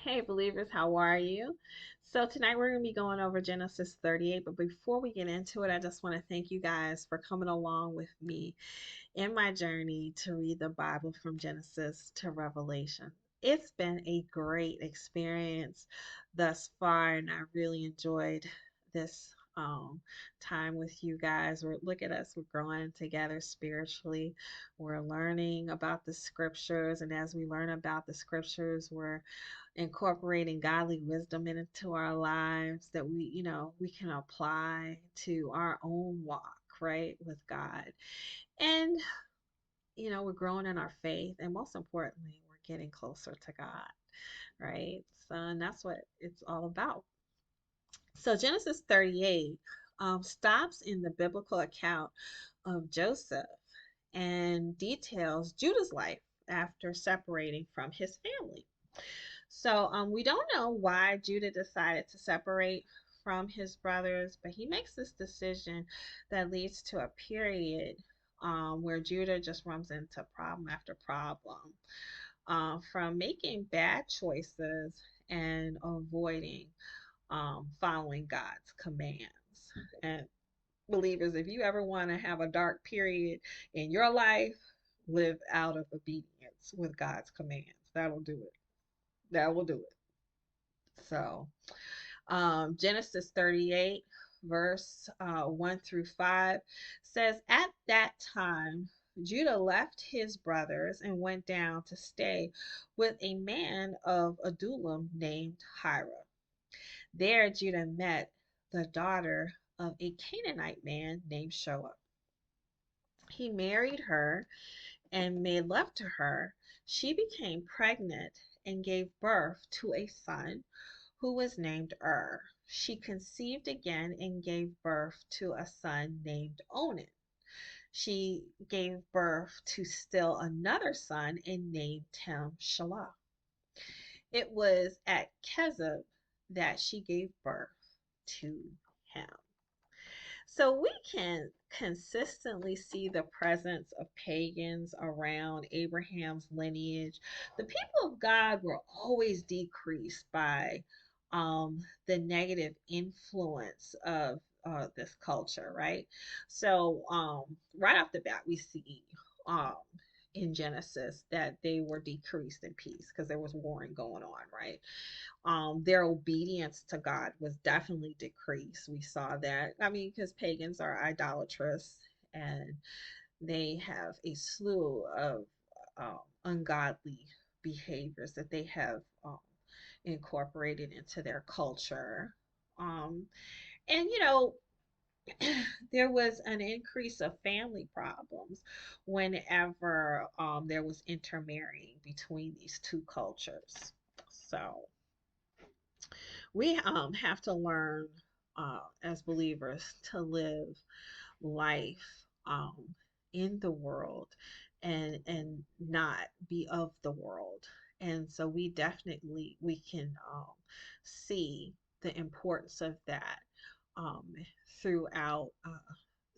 Hey, believers, how are you? So, tonight we're going to be going over Genesis 38. But before we get into it, I just want to thank you guys for coming along with me in my journey to read the Bible from Genesis to Revelation. It's been a great experience thus far, and I really enjoyed this time with you guys. Look at us, we're growing together spiritually. We're learning about the scriptures, and as we learn about the scriptures, we're incorporating godly wisdom into our lives that we can apply to our own walk, right, with God. And we're growing in our faith, and most importantly, we're getting closer to God, right? So, and that's what it's all about. So, Genesis 38 stops in the biblical account of Joseph and details Judah's life after separating from his family. So, we don't know why Judah decided to separate from his brothers, but he makes this decision that leads to a period where Judah just runs into problem after problem, from making bad choices and avoiding following God's commands. And believers, if you ever want to have a dark period in your life, live out of obedience with God's commands. That'll do it. That will do it. So, Genesis 38, verse 1 through 5 says, At that time, Judah left his brothers and went down to stay with a man of Adullam named Hira. There, Judah met the daughter of a Canaanite man named Shoa. He married her and made love to her. She became pregnant and gave birth to a son who was named She conceived again and gave birth to a son named Onan. She gave birth to still another son and named him Shelah. It was at Kezib that she gave birth to him. So we can consistently see the presence of pagans around Abraham's lineage. The people of God were always decreased by the negative influence of this culture, right? So, right off the bat, we see um, in Genesis that they were decreased in peace because there was warring going on, right? Their obedience to God was definitely decreased. We saw that. I mean, because pagans are idolatrous and they have a slew of ungodly behaviors that they have incorporated into their culture. Um, and, there was an increase of family problems whenever there was intermarrying between these two cultures. So, we have to learn as believers to live life um, in the world and not be of the world. And so we can see the importance of that um, throughout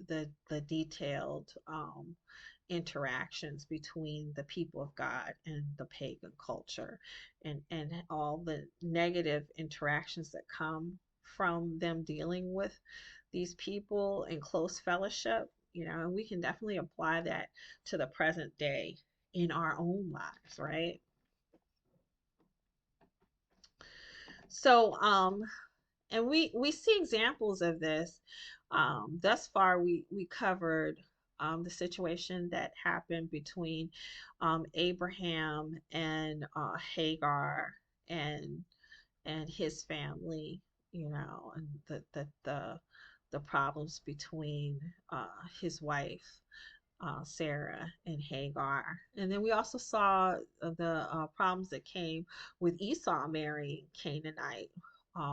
the detailed interactions between the people of God and the pagan culture, and all the negative interactions that come from them dealing with these people in close fellowship. And we can definitely apply that to the present day in our own lives, right? So, and we see examples of this. Thus far, we covered the situation that happened between Abraham and Hagar and his family, and the problems between his wife Sarah and Hagar. And then we also saw the problems that came with Esau marrying Canaanite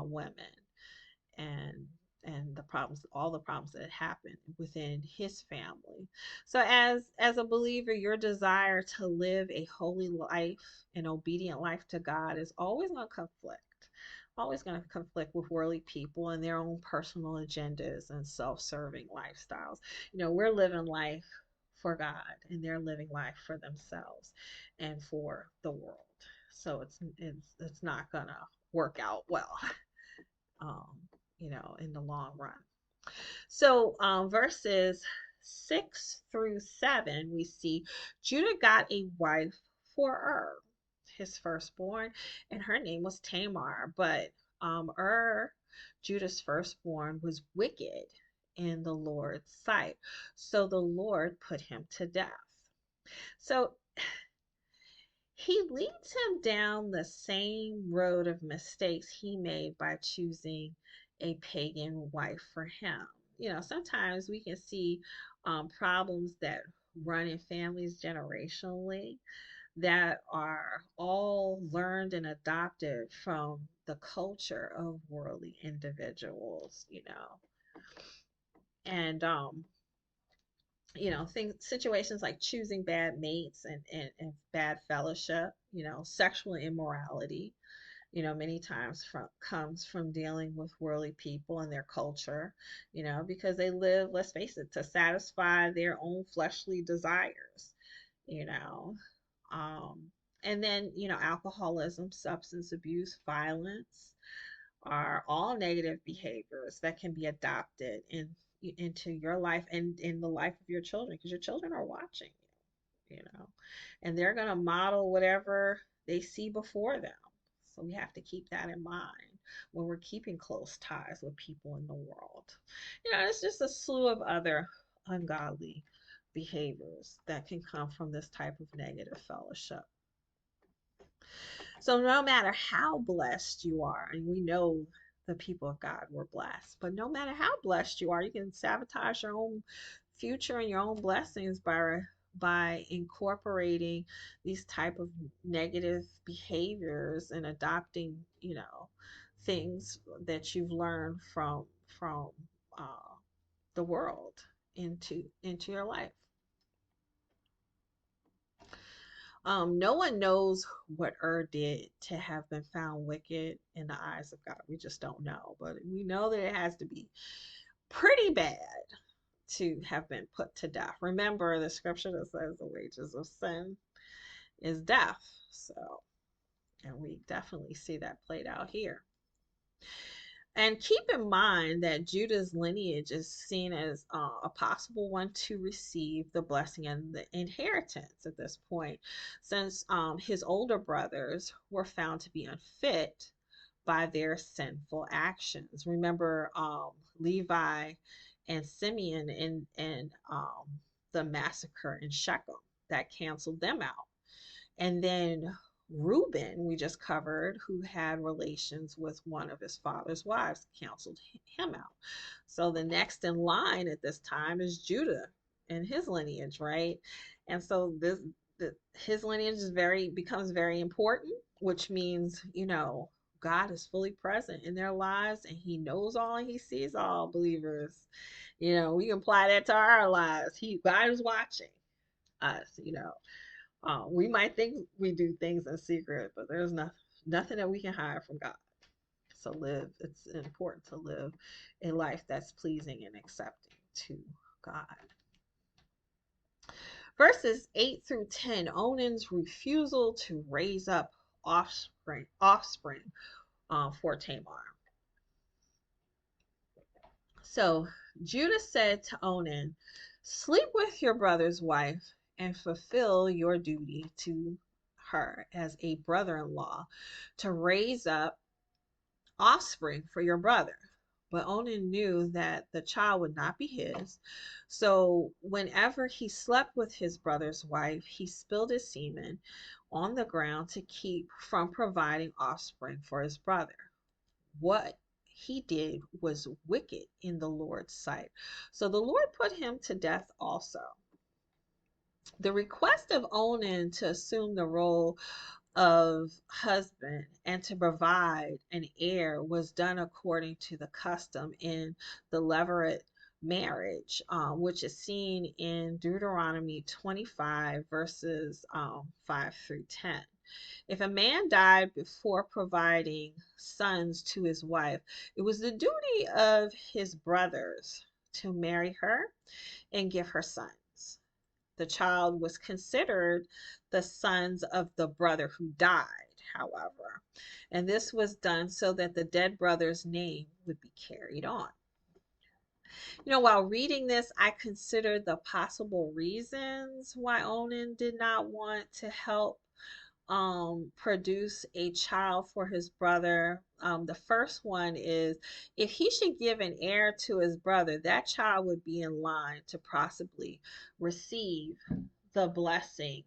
women, and the problems, all the problems that happened within his family. So as a believer, your desire to live a holy life, an obedient life to God, is always going to conflict. Always going to conflict with worldly people and their own personal agendas and self-serving lifestyles. We're living life for God, and they're living life for themselves and for the world. So it's not gonna work out well, um, in the long run. So verses 6 through 7, we see Judah got a wife for his firstborn, and her name was Tamar. But Judah's firstborn, was wicked in the Lord's sight. So the Lord put him to death. So he leads him down the same road of mistakes he made by choosing a pagan wife for him. Sometimes we can see problems that run in families generationally that are all learned and adopted from the culture of worldly individuals. And things situations like choosing bad mates and bad fellowship, sexual immorality, many times comes from dealing with worldly people and their culture, because they live, let's face it, to satisfy their own fleshly desires, you know. Um, and then, alcoholism, substance abuse, violence are all negative behaviors that can be adopted into your life and in the life of your children, because your children are watching you, and they're going to model whatever they see before them. So we have to keep that in mind when we're keeping close ties with people in the world. It's just a slew of other ungodly behaviors that can come from this type of negative fellowship. So no matter how blessed you are, and we know the people of God were blessed, but no matter how blessed you are, you can sabotage your own future and your own blessings by incorporating these type of negative behaviors and adopting, things that you've learned from uh, the world into your life. No one knows what did to have been found wicked in the eyes of God. We just don't know. But we know that it has to be pretty bad to have been put to death. Remember the scripture that says the wages of sin is death. So, and we definitely see that played out here. And keep in mind that Judah's lineage is seen as a possible one to receive the blessing and the inheritance at this point, since his older brothers were found to be unfit by their sinful actions. Remember Levi and Simeon and the massacre in Shechem that canceled them out. And then Reuben, we just covered, who had relations with one of his father's wives, canceled him out. So the next in line at this time is Judah and his lineage, right? And so his lineage becomes very important, which means, God is fully present in their lives and he knows all and he sees all, believers. We can apply that to our lives. God is watching us. We might think we do things in secret, but there's nothing that we can hide from God. So it's important to live a life that's pleasing and accepting to God. Verses 8 through 10, Onan's refusal to raise up offspring for Tamar. So Judah said to Onan, sleep with your brother's wife and fulfill your duty to her as a brother-in-law to raise up offspring for your brother. But Onan knew that the child would not be his. So whenever he slept with his brother's wife, he spilled his semen on the ground to keep from providing offspring for his brother. What he did was wicked in the Lord's sight. So the Lord put him to death also. The request of Onan to assume the role of husband and to provide an heir was done according to the custom in the Levirate marriage, which is seen in Deuteronomy 25, verses 5 through 10. If a man died before providing sons to his wife, it was the duty of his brothers to marry her and give her sons. The child was considered the sons of the brother who died. however. And this was done so that the dead brother's name would be carried on. While reading this, I considered the possible reasons why Onan did not want to help produce a child for his brother. The first one is, if he should give an heir to his brother, that child would be in line to possibly receive the blessing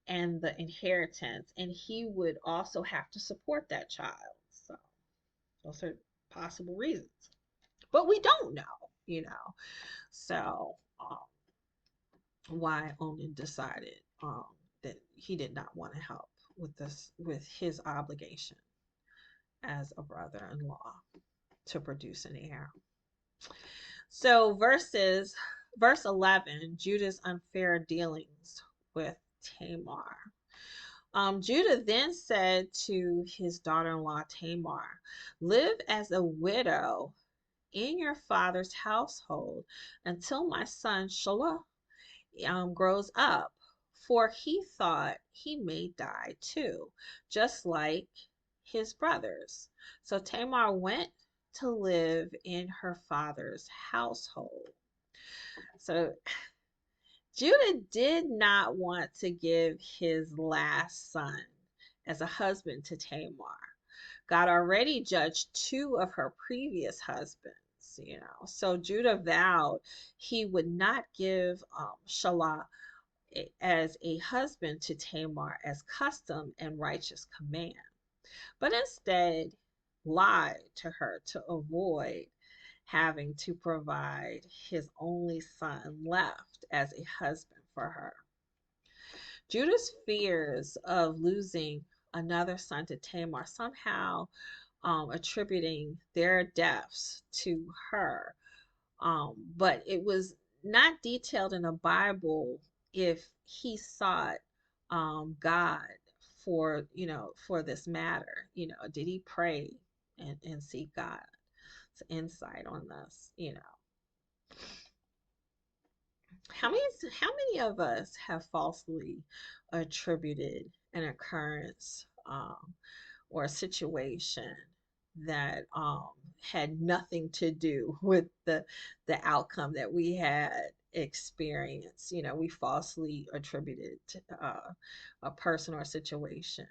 and the inheritance, and he would also have to support that child. So those are possible reasons, but we don't know. So why Onan decided that he did not want to help with his obligation as a brother-in-law to produce an heir. So verse 11, Judah's unfair dealings with Tamar. Judah then said to his daughter-in-law Tamar, "Live as a widow in your father's household until my son Shelah grows up, for he thought he may die too, just like his brothers." So Tamar went to live in her father's household. So Judah did not want to give his last son as a husband to Tamar. God already judged two of her previous husbands. So Judah vowed he would not give Shelah as a husband to Tamar as custom and righteous command, but instead lied to her to avoid having to provide his only son left as a husband for her. Judah's fears of losing another son to Tamar, somehow attributing their deaths to her, but it was not detailed in the Bible if he sought God for this matter. Did he pray and seek God's insight on this? How many of us have falsely attributed an occurrence or a situation that had nothing to do with the outcome that we had experienced? We falsely attributed a person or situation,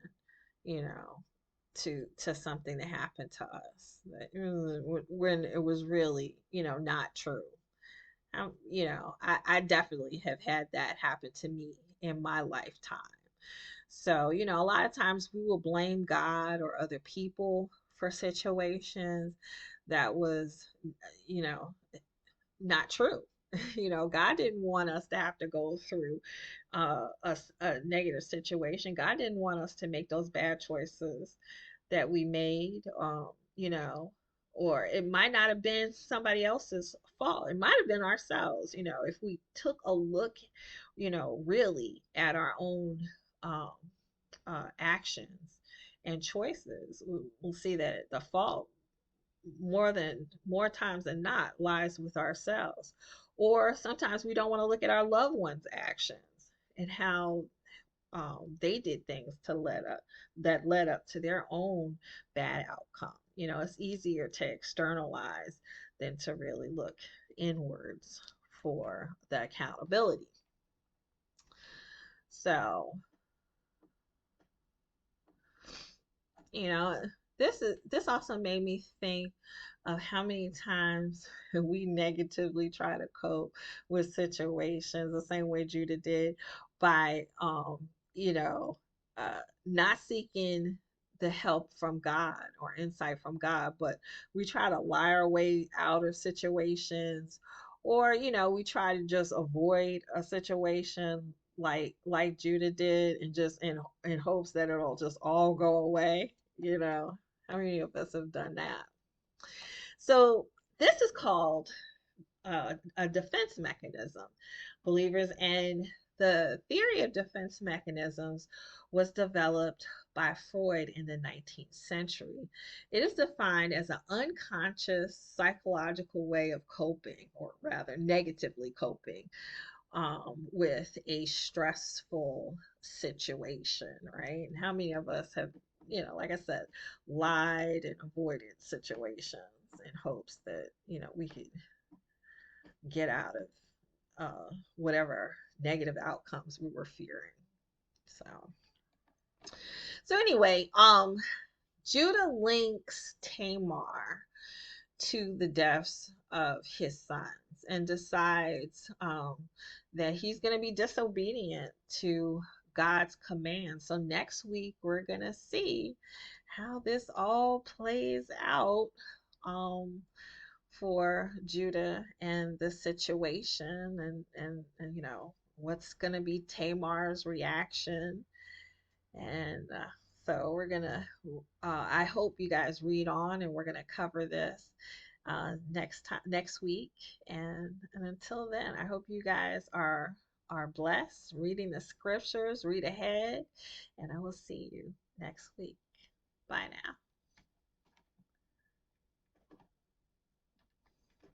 you know, to something that happened to us when it was really, not true. I definitely have had that happen to me in my lifetime. So, a lot of times we will blame God or other people for situations that was, you know, not true. God didn't want us to have to go through a negative situation. God didn't want us to make those bad choices that we made, you know, or it might not have been somebody else's fault. It might have been ourselves, if we took a look, really at our own um, actions and choices, we'll see that the fault more times than not lies with ourselves. Or sometimes we don't want to look at our loved ones' actions and how they did things that led up to their own bad outcome. It's easier to externalize than to really look inwards for the accountability. So, you know, this also made me think of how many times we negatively try to cope with situations the same way Judah did by you know not seeking the help from God or insight from God, but we try to lie our way out of situations, or we try to just avoid a situation like Judah did, and just in hopes that it'll just all go away. How many of us have done that? So this is called a defense mechanism. Believers, and the theory of defense mechanisms was developed by Freud in the 19th century. It is defined as an unconscious psychological way of coping, or rather negatively coping, with a stressful situation, right? And how many of us have like I said, lied and avoided situations in hopes that, we could get out of whatever negative outcomes we were fearing. So, so anyway, Judah links Tamar to the deaths of his sons and decides that he's going to be disobedient to God's command. So next week we're going to see how this all plays out um, for Judah and the situation, and what's going to be Tamar's reaction. And so we're gonna I hope you guys read on, and we're gonna cover this next week. And until then, I hope you guys are blessed, reading the scriptures, read ahead, and I will see you next week. Bye now.